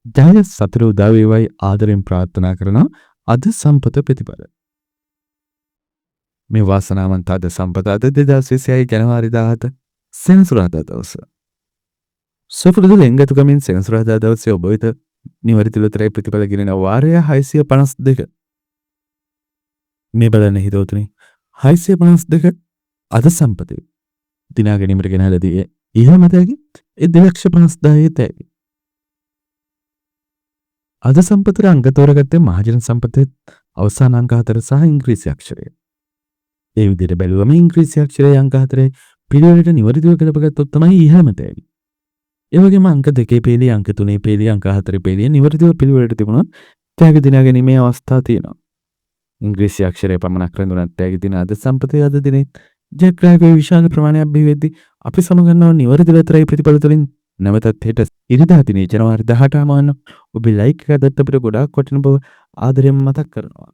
ජය සතුට උදා වේවායි ආදරෙන් ප්‍රාර්ථනා කරනවා අද සම්පත ප්‍රතිපල. මේ වාසනාවන්ත අද සම්පත අද 2026 ජනවාරි 17 සෙනසුරාදා දවස. සොෆුරුදු ලෙන්ගතුකමින් සෙනසුරාදා දවසේ ඔබ වෙත නිවැරදි උත්තරය ප්‍රතිඵල ගෙනෙන වාරය 652. මේ බලන්න හිතවතුනි 652 අද සම්පතේ දිනා ගැනීමට ගෙනහැලදී ඉහළම තෑගි 2,50,000 තෑගි. අද සම්පතට අංක තෝරගත්තේ මහජන සම්පතේ අවසාන අංක 4 සහ ඉංග්‍රීසි අක්ෂරය. ඒ විදිහට බැලුවම ඉංග්‍රීසි අක්ෂරයේ අංක 4 පිළිවෙලට නිවැරදිව ගලපගත්තොත් තමයි ඉහළම තෑගි. ඒ වගේම අංක 2 පේළිය, අංක 3 පේළිය, අංක 4 පේළිය නිවැරදිව පිළිවෙලට තිබුණොත් තෑගි දිනා ගැනීමේ අවස්ථා තියෙනවා. ඉංග්‍රීසි අක්ෂරය පමණක් රැඳුණත් තෑගි දින අද සම්පතේ අද දිනේ ජයග්‍රාහකයෝ විශාල ප්‍රමාණයක් බිහි වෙද්දී අපි සමගන්නවා නිවැරදි උත්තරයි ප්‍රතිඵල තුලින් නැවතත් හෙට ඉරිදා දිනේ ජනවාරි 18 මාන ඔබේ ලයික් එකක් දැක්ක අපිට ගොඩාක් වටින බව ආදරයෙන් මතක් කරනවා.